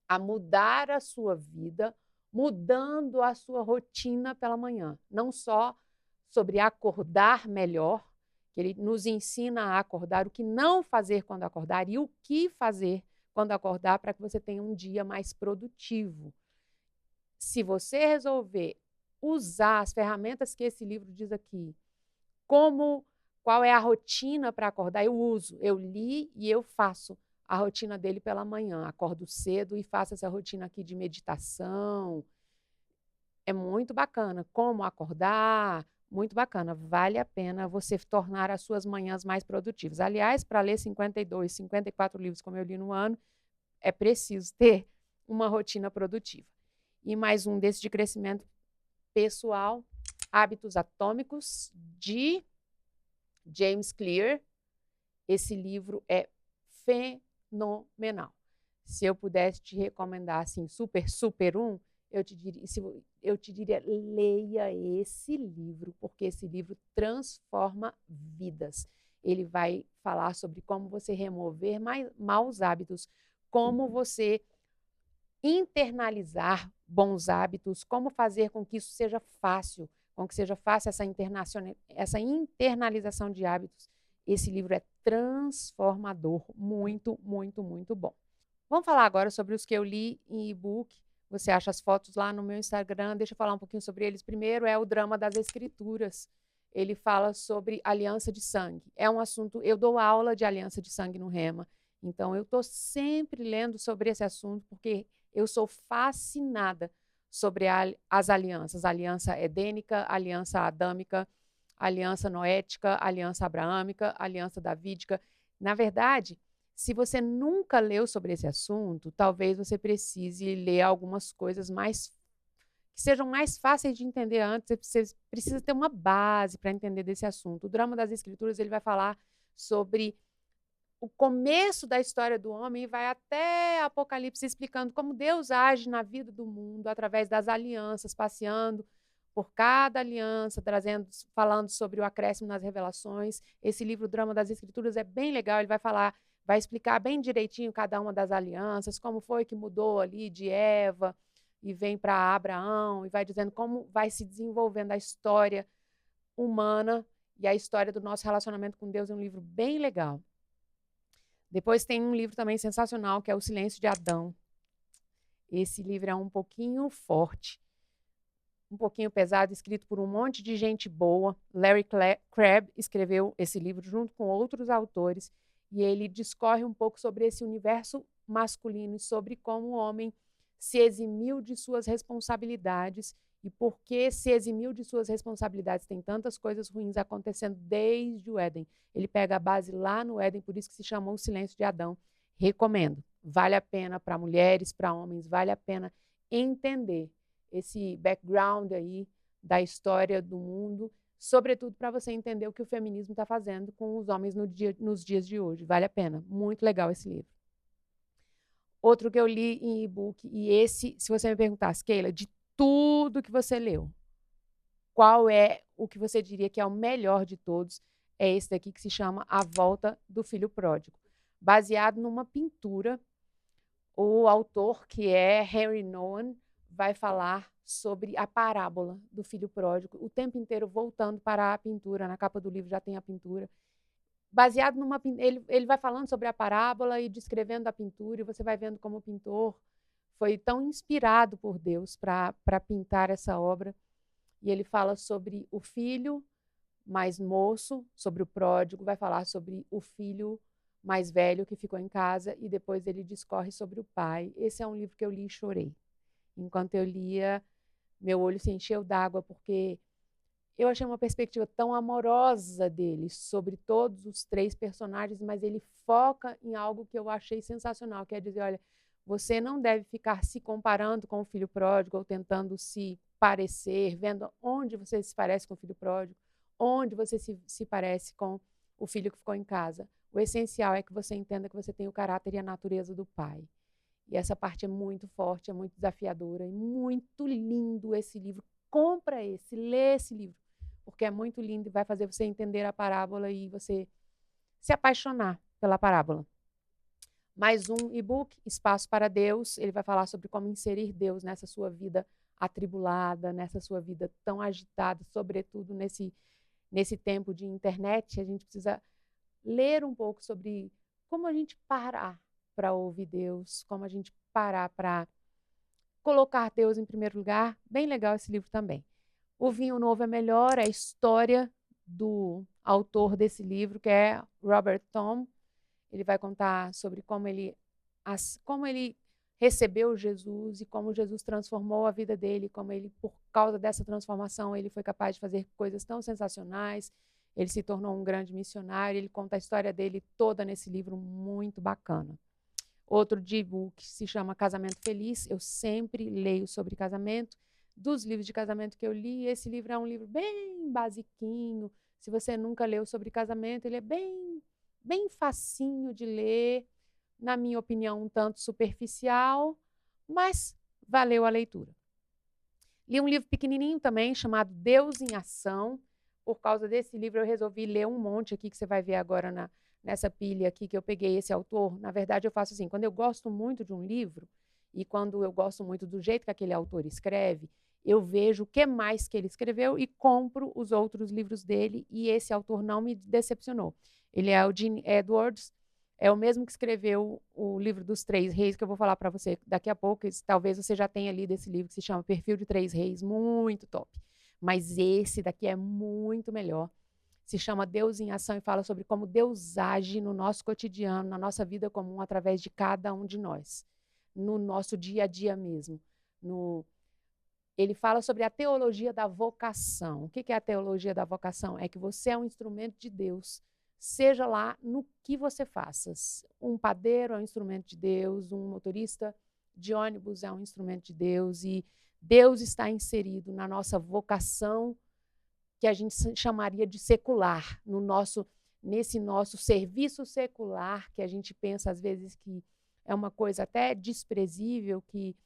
a mudar a sua vida, mudando a sua rotina pela manhã. Não só sobre acordar melhor, que ele nos ensina a acordar, o que não fazer quando acordar e o que fazer quando acordar para que você tenha um dia mais produtivo. Se você resolver usar as ferramentas que esse livro diz aqui, qual é a rotina para acordar, eu uso, eu li e eu faço a rotina dele pela manhã. Acordo cedo e faço essa rotina aqui de meditação. É muito bacana. Como acordar, muito bacana. Vale a pena você tornar as suas manhãs mais produtivas. Aliás, para ler 52, 54 livros, como eu li no ano, é preciso ter uma rotina produtiva. E mais um desse de crescimento pessoal, Hábitos Atômicos, de James Clear. Esse livro é fenomenal. Se eu pudesse te recomendar assim, super eu te diria, leia esse livro, porque esse livro transforma vidas. Ele vai falar sobre como você remover maus hábitos, como você internalizar bons hábitos, como fazer com que isso seja fácil, com que seja fácil essa internalização de hábitos. Esse livro é transformador, muito, muito, muito bom. Vamos falar agora sobre os que eu li em e-book. Você acha as fotos lá no meu Instagram. Deixa eu falar um pouquinho sobre eles. Primeiro é o Drama das Escrituras. Ele fala sobre aliança de sangue. É um assunto, eu dou aula de aliança de sangue no Rema. Então, eu estou sempre lendo sobre esse assunto, porque eu sou fascinada sobre as alianças. Aliança edênica, aliança adâmica, aliança noética, aliança abraâmica, aliança davídica. Na verdade, se você nunca leu sobre esse assunto, talvez você precise ler algumas coisas que sejam mais fáceis de entender antes. Você precisa ter uma base para entender desse assunto. O Drama das Escrituras ele vai falar sobre o começo da história do homem e vai até Apocalipse explicando como Deus age na vida do mundo através das alianças, passeando por cada aliança, falando sobre o acréscimo nas revelações. Esse livro, o Drama das Escrituras, é bem legal. Ele vai explicar bem direitinho cada uma das alianças, como foi que mudou ali de Eva e vem para Abraão, e vai dizendo como vai se desenvolvendo a história humana e a história do nosso relacionamento com Deus. É um livro bem legal. Depois tem um livro também sensacional, que é O Silêncio de Adão. Esse livro é um pouquinho forte, um pouquinho pesado, escrito por um monte de gente boa. Larry Crabb escreveu esse livro junto com outros autores, e ele discorre um pouco sobre esse universo masculino e sobre como o homem se eximiu de suas responsabilidades e por que se eximiu de suas responsabilidades. Tem tantas coisas ruins acontecendo desde o Éden. Ele pega a base lá no Éden, por isso que se chamou O Silêncio de Adão. Recomendo. Vale a pena para mulheres, para homens, vale a pena entender esse background aí da história do mundo, sobretudo para você entender o que o feminismo está fazendo com os homens nos dias de hoje. Vale a pena. Muito legal esse livro. Outro que eu li em e-book, e esse, se você me perguntasse, Keila, de tudo que você leu, qual é o que você diria que é o melhor de todos? é esse daqui que se chama A Volta do Filho Pródigo, baseado numa pintura. O autor, que é Henry Nouwen, vai falar sobre a parábola do filho pródigo, o tempo inteiro voltando para a pintura. Na capa do livro já tem a pintura. Baseado numa... Ele vai falando sobre a parábola e descrevendo a pintura, e você vai vendo como o pintor foi tão inspirado por Deus para pintar essa obra. E ele fala sobre o filho mais moço, sobre o pródigo, vai falar sobre o filho mais velho que ficou em casa, e depois ele discorre sobre o pai. Esse é um livro que eu li e chorei. Enquanto eu lia, meu olho se encheu d'água, porque eu achei uma perspectiva tão amorosa dele sobre todos os 3 personagens, mas ele foca em algo que eu achei sensacional, que é dizer, olha, você não deve ficar se comparando com o filho pródigo ou tentando se parecer, vendo onde você se parece com o filho pródigo, onde você se parece com o filho que ficou em casa. O essencial é que você entenda que você tem o caráter e a natureza do pai. E essa parte é muito forte, é muito desafiadora e muito lindo esse livro. Compra esse, lê esse livro, porque é muito lindo e vai fazer você entender a parábola e você se apaixonar pela parábola. Mais um e-book, Espaço para Deus. Ele vai falar sobre como inserir Deus nessa sua vida atribulada, nessa sua vida tão agitada, sobretudo nesse tempo de internet. A gente precisa ler um pouco sobre como a gente parar para ouvir Deus, como a gente parar para colocar Deus em primeiro lugar. Bem legal esse livro também. O Vinho Novo é Melhor, é a história do autor desse livro, que é Robert Thom. Ele vai contar sobre como ele recebeu Jesus e como Jesus transformou a vida dele, como ele, por causa dessa transformação, ele foi capaz de fazer coisas tão sensacionais. Ele se tornou um grande missionário. Ele conta a história dele toda nesse livro, muito bacana. Outro e-book se chama Casamento Feliz. Eu sempre leio sobre casamento. Dos livros de casamento que eu li, esse livro é um livro bem basiquinho. Se você nunca leu sobre casamento, ele é bem facinho de ler, na minha opinião, um tanto superficial, mas valeu a leitura. Li um livro pequenininho também, chamado Deus em Ação. Por causa desse livro, eu resolvi ler um monte aqui, que você vai ver agora nessa pilha aqui, que eu peguei esse autor. Na verdade, eu faço assim, quando eu gosto muito de um livro, e quando eu gosto muito do jeito que aquele autor escreve, eu vejo o que mais que ele escreveu e compro os outros livros dele, e esse autor não me decepcionou. Ele é o Gene Edwards, é o mesmo que escreveu o livro dos 3 Reis, que eu vou falar para você daqui a pouco. Talvez você já tenha lido esse livro, que se chama Perfil de 3 Reis, muito top. Mas esse daqui é muito melhor. Se chama Deus em Ação e fala sobre como Deus age no nosso cotidiano, na nossa vida comum, através de cada um de nós, no nosso dia a dia mesmo. Ele fala sobre a teologia da vocação. O que é a teologia da vocação? É que você é um instrumento de Deus, seja lá no que você faça. Um padeiro é um instrumento de Deus, um motorista de ônibus é um instrumento de Deus, e Deus está inserido na nossa vocação, que a gente chamaria de secular, nesse nosso serviço secular, que a gente pensa às vezes que é uma coisa até desprezível, que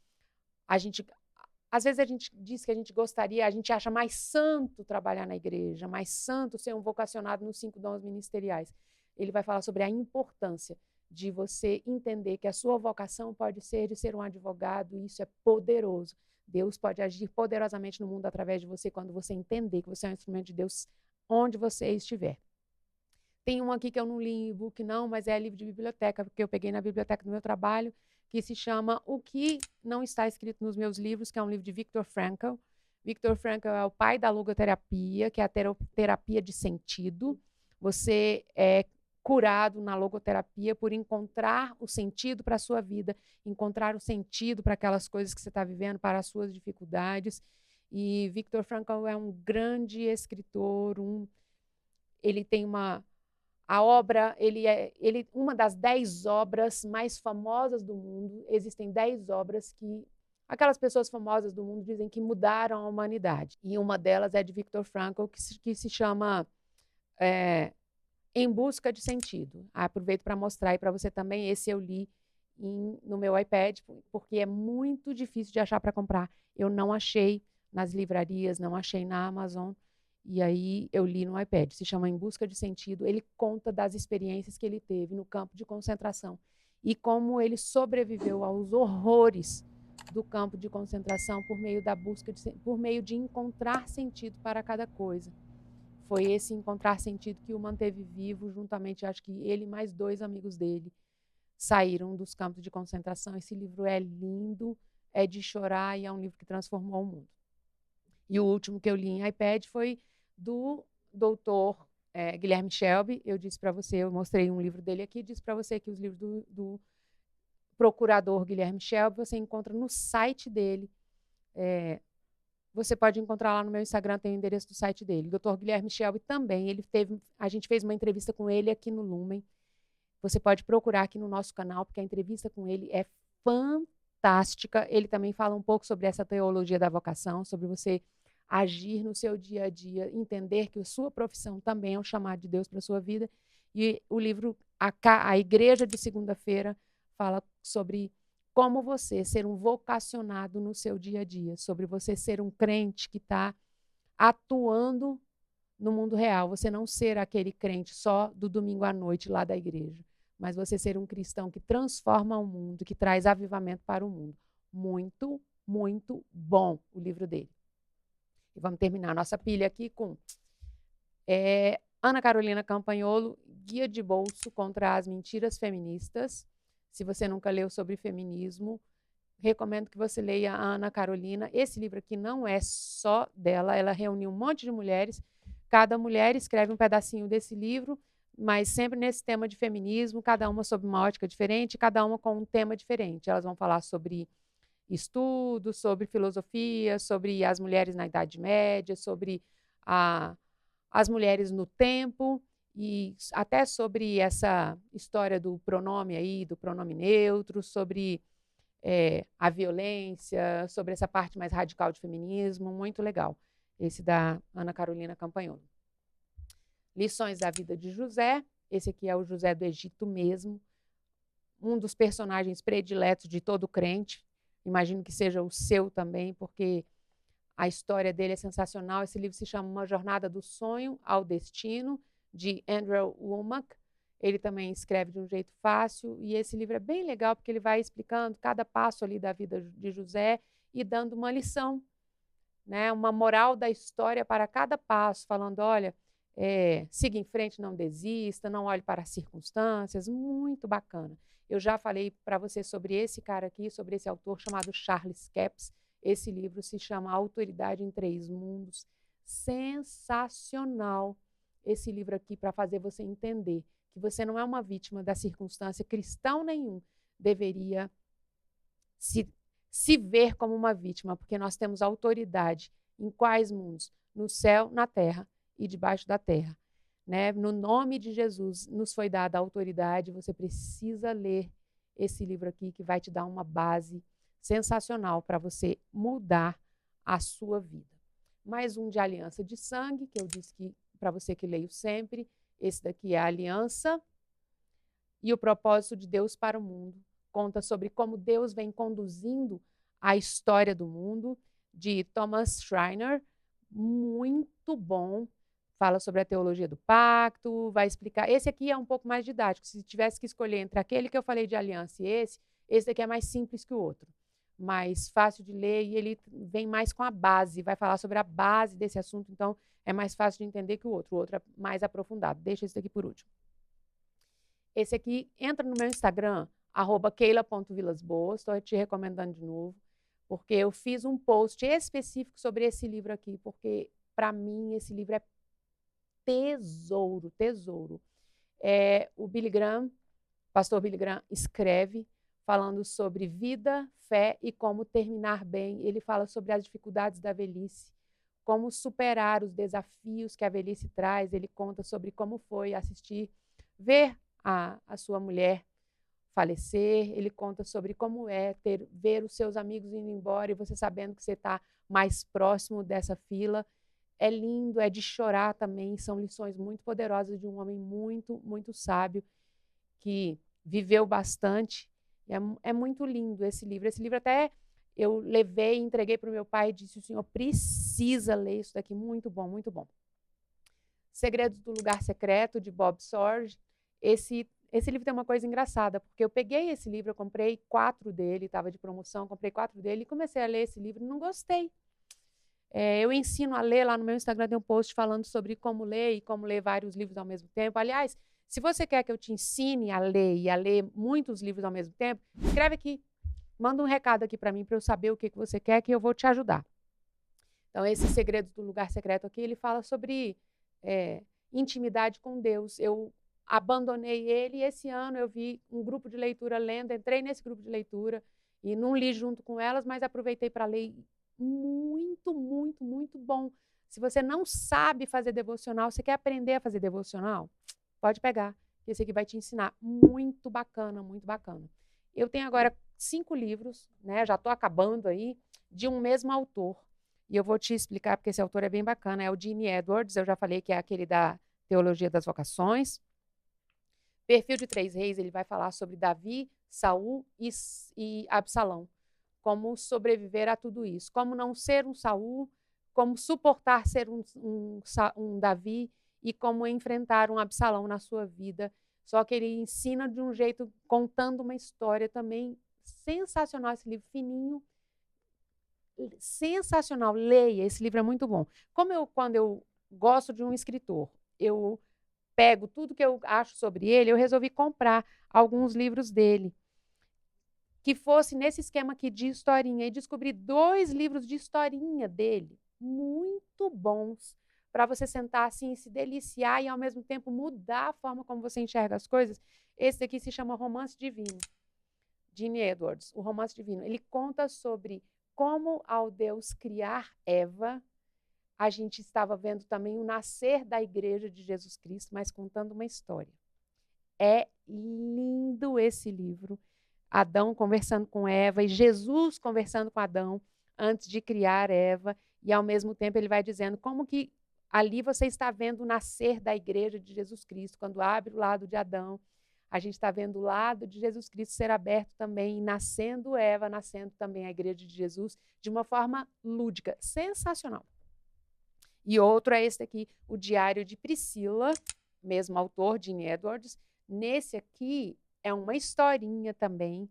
às vezes a gente diz que a gente gostaria, a gente acha mais santo trabalhar na igreja, mais santo ser um vocacionado nos 5 dons ministeriais. Ele vai falar sobre a importância de você entender que a sua vocação pode ser de ser um advogado, e isso é poderoso. Deus pode agir poderosamente no mundo através de você quando você entender que você é um instrumento de Deus onde você estiver. Tem um aqui que eu não li em e-book não, mas é livro de biblioteca, porque eu peguei na biblioteca do meu trabalho, que se chama O que não está escrito nos meus livros, que é um livro de Viktor Frankl. Viktor Frankl é o pai da logoterapia, que é a terapia de sentido. Você é curado na logoterapia por encontrar o sentido para a sua vida, encontrar o sentido para aquelas coisas que você está vivendo, para as suas dificuldades. E Viktor Frankl é um grande escritor, ele tem a obra, uma das 10 obras mais famosas do mundo. Existem 10 obras que aquelas pessoas famosas do mundo dizem que mudaram a humanidade. E uma delas é de Viktor Frankl, que se chama Em Busca de Sentido. Aproveito para mostrar aí para você também. Esse eu li no meu iPad, porque é muito difícil de achar para comprar. Eu não achei nas livrarias, não achei na Amazon. E aí eu li no iPad, se chama Em Busca de Sentido. Ele conta das experiências que ele teve no campo de concentração e como ele sobreviveu aos horrores do campo de concentração por meio da busca por meio de encontrar sentido para cada coisa. Foi esse encontrar sentido que o manteve vivo, juntamente, acho que ele e mais 2 amigos dele saíram dos campos de concentração. Esse livro é lindo, é de chorar e é um livro que transformou o mundo. E o último que eu li em iPad foi do doutor Guilherme Shelby. Eu disse para você, eu mostrei um livro dele aqui, disse para você que os livros do procurador Guilherme Shelby você encontra no site dele. Você pode encontrar lá no meu Instagram, tem o endereço do site dele. O Dr. Guilherme Shelby também, a gente fez uma entrevista com ele aqui no Lumen. Você pode procurar aqui no nosso canal, porque a entrevista com ele é fantástica. Ele também fala um pouco sobre essa teologia da vocação, sobre você agir no seu dia a dia, entender que a sua profissão também é um chamado de Deus para a sua vida. E o livro A Igreja de Segunda-feira fala sobre como você ser um vocacionado no seu dia a dia, sobre você ser um crente que está atuando no mundo real, você não ser aquele crente só do domingo à noite lá da igreja, mas você ser um cristão que transforma o mundo, que traz avivamento para o mundo. Muito, muito bom o livro dele. E vamos terminar a nossa pilha aqui com Ana Carolina Campagnolo, Guia de Bolso contra as Mentiras Feministas. Se você nunca leu sobre feminismo, recomendo que você leia a Ana Carolina. Esse livro aqui não é só dela, ela reuniu um monte de mulheres. Cada mulher escreve um pedacinho desse livro, mas sempre nesse tema de feminismo, cada uma sob uma ótica diferente, cada uma com um tema diferente. Elas vão falar sobre estudo, sobre filosofia, sobre as mulheres na Idade Média, sobre as mulheres no tempo, e até sobre essa história do pronome aí, do pronome neutro, sobre a violência, sobre essa parte mais radical de feminismo, muito legal. Esse da Ana Carolina Campagnolo. Lições da Vida de José, esse aqui é o José do Egito mesmo, um dos personagens prediletos de todo crente, imagino que seja o seu também, porque a história dele é sensacional. Esse livro se chama Uma Jornada do Sonho ao Destino, de Andrew Wommack. Ele também escreve de um jeito fácil, e esse livro é bem legal, porque ele vai explicando cada passo ali da vida de José e dando uma lição, né? Uma moral da história para cada passo, falando, olha, siga em frente, não desista, não olhe para as circunstâncias, muito bacana. Eu já falei para você sobre esse cara aqui, sobre esse autor chamado Charles Capps. Esse livro se chama Autoridade em Três Mundos. Sensacional esse livro aqui para fazer você entender que você não é uma vítima da circunstância. Cristão nenhum deveria se ver como uma vítima, porque nós temos autoridade em quais mundos? No céu, na terra e debaixo da terra. Né? No nome de Jesus nos foi dada a autoridade. Você precisa ler esse livro aqui, que vai te dar uma base sensacional para você mudar a sua vida. Mais um de Aliança de Sangue, que eu disse que para você que leio sempre. Esse daqui é a Aliança e o Propósito de Deus para o Mundo. Conta sobre como Deus vem conduzindo a história do mundo, de Thomas Schreiner. Muito bom. Fala sobre a teologia do pacto, vai explicar. Esse aqui é um pouco mais didático. Se tivesse que escolher entre aquele que eu falei de aliança e esse daqui é mais simples que o outro, mais fácil de ler, e ele vem mais com a base, vai falar sobre a base desse assunto, então é mais fácil de entender que o outro é mais aprofundado. Deixa esse daqui por último. Esse aqui, entra no meu Instagram, @keila.vilasboas, estou te recomendando de novo, porque eu fiz um post específico sobre esse livro aqui, porque, para mim, esse livro é tesouro, tesouro. O Billy Graham, pastor Billy Graham, escreve falando sobre vida, fé e como terminar bem. Ele fala sobre as dificuldades da velhice, como superar os desafios que a velhice traz. Ele conta sobre como foi ver a sua mulher falecer. Ele conta sobre como é ver os seus amigos indo embora e você sabendo que você está mais próximo dessa fila. É lindo, é de chorar também. São lições muito poderosas de um homem muito, muito sábio, que viveu bastante. É muito lindo esse livro. Esse livro até eu levei e entreguei para o meu pai e disse, o senhor precisa ler isso daqui, muito bom, muito bom. Segredos do Lugar Secreto, de Bob Sorge. Esse livro tem uma coisa engraçada, porque eu peguei esse livro, eu comprei 4 dele, estava de promoção, comprei 4 dele e comecei a ler esse livro e não gostei. Eu ensino a ler, lá no meu Instagram tem um post falando sobre como ler e como ler vários livros ao mesmo tempo. Aliás, se você quer que eu te ensine a ler e a ler muitos livros ao mesmo tempo, escreve aqui, manda um recado aqui para mim, para eu saber o que você quer, que eu vou te ajudar. Então, esse Segredos do Lugar Secreto aqui, ele fala sobre intimidade com Deus. Eu abandonei ele e esse ano eu vi um grupo de leitura lendo, entrei nesse grupo de leitura e não li junto com elas, mas aproveitei para ler. Muito, muito, muito bom. Se você não sabe fazer devocional, você quer aprender a fazer devocional? Pode pegar, esse aqui vai te ensinar. Muito bacana, muito bacana. Eu tenho agora 5 livros, né? Já estou acabando aí, de um mesmo autor. E eu vou te explicar, porque esse autor é bem bacana. É o Gene Edwards, eu já falei que é aquele da Teologia das Vocações. Perfil de 3 Reis, ele vai falar sobre Davi, Saul e Absalão. Como sobreviver a tudo isso. Como não ser um Saul, como suportar ser um Davi e como enfrentar um Absalão na sua vida. Só que ele ensina de um jeito, contando uma história também sensacional, esse livro fininho, sensacional. Leia, esse livro é muito bom. Quando eu gosto de um escritor, eu pego tudo que eu acho sobre ele, eu resolvi comprar alguns livros dele, que fosse nesse esquema aqui de historinha, e descobri 2 livros de historinha dele, muito bons, para você sentar assim e se deliciar e, ao mesmo tempo, mudar a forma como você enxerga as coisas. Esse daqui se chama Romance Divino, Gene Edwards, o Romance Divino. Ele conta sobre como, ao Deus criar Eva, a gente estava vendo também o nascer da Igreja de Jesus Cristo, mas contando uma história. É lindo esse livro. Adão conversando com Eva e Jesus conversando com Adão antes de criar Eva, e ao mesmo tempo ele vai dizendo como que ali você está vendo o nascer da Igreja de Jesus Cristo. Quando abre o lado de Adão, a gente está vendo o lado de Jesus Cristo ser aberto também, e nascendo Eva, nascendo também a Igreja de Jesus, de uma forma lúdica, sensacional. E outro é esse aqui, o Diário de Priscila, mesmo autor, Gene Edwards. Nesse aqui é uma historinha também,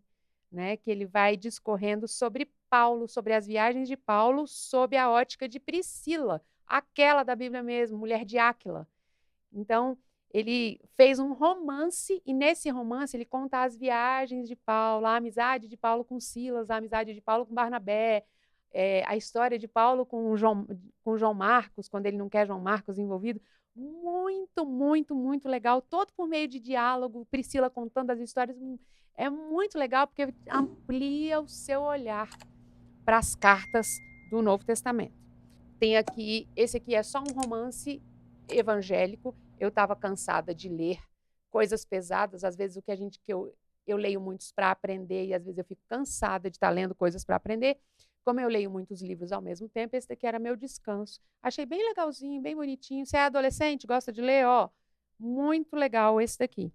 né, que ele vai discorrendo sobre Paulo, sobre as viagens de Paulo, sob a ótica de Priscila, aquela da Bíblia mesmo, mulher de Áquila. Então, ele fez um romance, e nesse romance ele conta as viagens de Paulo, a amizade de Paulo com Silas, a amizade de Paulo com Barnabé, a história de Paulo com João Marcos, quando ele não quer João Marcos envolvido. Muito, muito, muito legal, todo por meio de diálogo, Priscila contando as histórias. É muito legal porque amplia o seu olhar para as cartas do Novo Testamento. Tem aqui, esse aqui é só um romance evangélico. Eu estava cansada de ler coisas pesadas, às vezes eu leio muitos para aprender e às vezes eu fico cansada de estar lendo coisas para aprender. Como eu leio muitos livros ao mesmo tempo, esse daqui era meu descanso. Achei bem legalzinho, bem bonitinho. Você é adolescente, gosta de ler? Ó, muito legal esse daqui.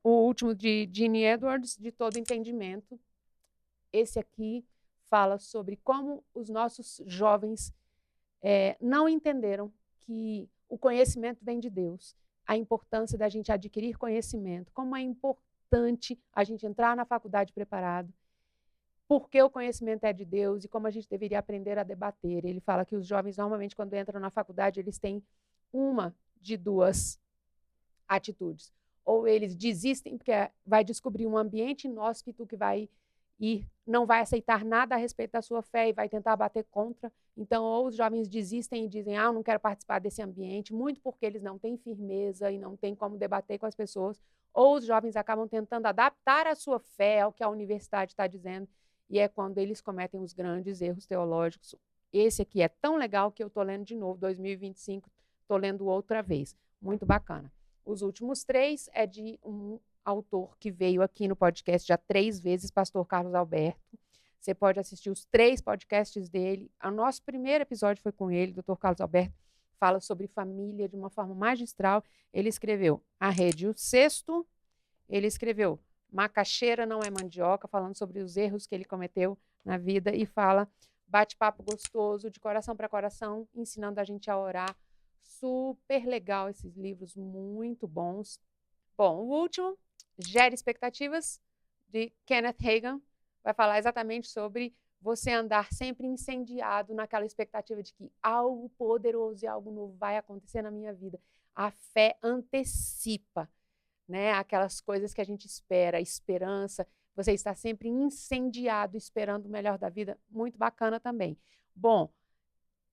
O último de Gene Edwards, De Todo Entendimento. Esse aqui fala sobre como os nossos jovens não entenderam que o conhecimento vem de Deus, a importância da gente adquirir conhecimento, como é importante a gente entrar na faculdade preparado, porque o conhecimento é de Deus e como a gente deveria aprender a debater. Ele fala que os jovens, normalmente, quando entram na faculdade, eles têm uma de 2 atitudes. Ou eles desistem, porque vai descobrir um ambiente inóspito que vai ir, não vai aceitar nada a respeito da sua fé e vai tentar bater contra. Então, ou os jovens desistem e dizem, eu não quero participar desse ambiente, muito porque eles não têm firmeza e não têm como debater com as pessoas, ou os jovens acabam tentando adaptar a sua fé ao que a universidade está dizendo, e é quando eles cometem os grandes erros teológicos. Esse aqui é tão legal que eu estou lendo de novo, 2025, estou lendo outra vez. Muito bacana. Os últimos 3 é de um autor que veio aqui no podcast já 3 vezes, pastor Carlos Alberto. Você pode assistir os 3 podcasts dele. O nosso primeiro episódio foi com ele, Dr. Carlos Alberto, fala sobre família de uma forma magistral. Ele escreveu A Rede e o Cesto. Ele escreveu Macaxeira Não É Mandioca, falando sobre os erros que ele cometeu na vida, e fala Bate-papo gostoso, de coração para coração, ensinando a gente a orar, Super legal esses livros, muito bons. Bom, o último, Gere Expectativas, de Kenneth Hagin, vai falar exatamente sobre você andar sempre incendiado naquela expectativa de que algo poderoso e algo novo vai acontecer na minha vida. A fé antecipa, né, aquelas coisas que a gente espera, a esperança. Você está sempre incendiado, esperando o melhor da vida. Muito bacana também. Bom,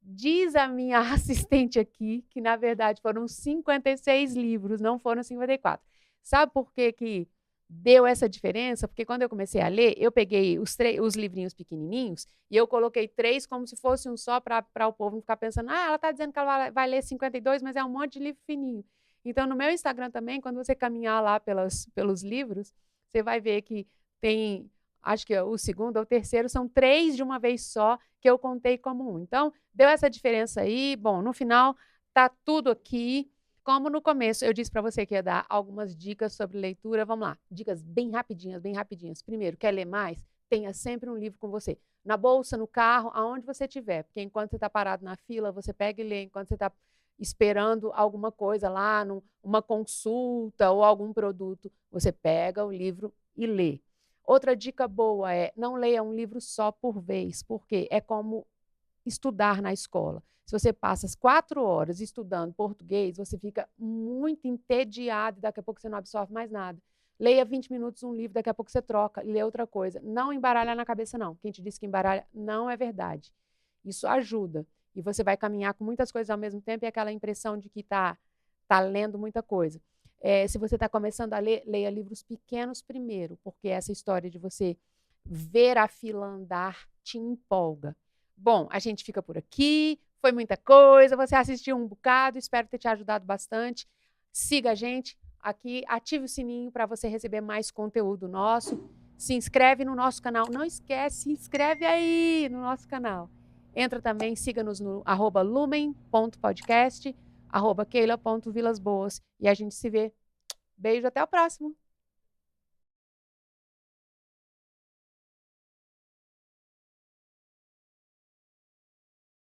diz a minha assistente aqui que, na verdade, foram 56 livros, não foram 54. Sabe por que deu essa diferença? Porque quando eu comecei a ler, eu peguei os livrinhos pequenininhos e eu coloquei 3 como se fosse um só para o povo não ficar pensando, ela está dizendo que ela vai ler 52, mas é um monte de livro fininho. Então, no meu Instagram também, quando você caminhar lá pelos livros, você vai ver que tem, acho que o segundo ou o terceiro, são 3 de uma vez só que eu contei como um. Então, deu essa diferença aí. Bom, no final, tá tudo aqui. Como no começo eu disse para você que ia dar algumas dicas sobre leitura, vamos lá. Dicas bem rapidinhas, bem rapidinhas. Primeiro, quer ler mais? Tenha sempre um livro com você. Na bolsa, no carro, aonde você estiver. Porque enquanto você está parado na fila, você pega e lê. Enquanto você está esperando alguma coisa lá, uma consulta ou algum produto, você pega o livro e lê. Outra dica boa é não leia um livro só por vez, porque é como estudar na escola. Se você passa 4 horas estudando português, você fica muito entediado e daqui a pouco você não absorve mais nada. Leia 20 minutos um livro, daqui a pouco você troca e lê outra coisa. Não embaralha na cabeça, não. Quem te disse que embaralha não é verdade. Isso ajuda. E você vai caminhar com muitas coisas ao mesmo tempo e aquela impressão de que está lendo muita coisa. Se você está começando a ler, leia livros pequenos primeiro, porque essa história de você ver a fila andar te empolga. Bom, a gente fica por aqui, foi muita coisa, você assistiu um bocado, espero ter te ajudado bastante. Siga a gente aqui, ative o sininho para você receber mais conteúdo nosso. Se inscreve no nosso canal, não esquece, se inscreve aí no nosso canal. Entra também, siga-nos no @lumen.podcast, @keila.vilasboas. E a gente se vê. Beijo, até o próximo.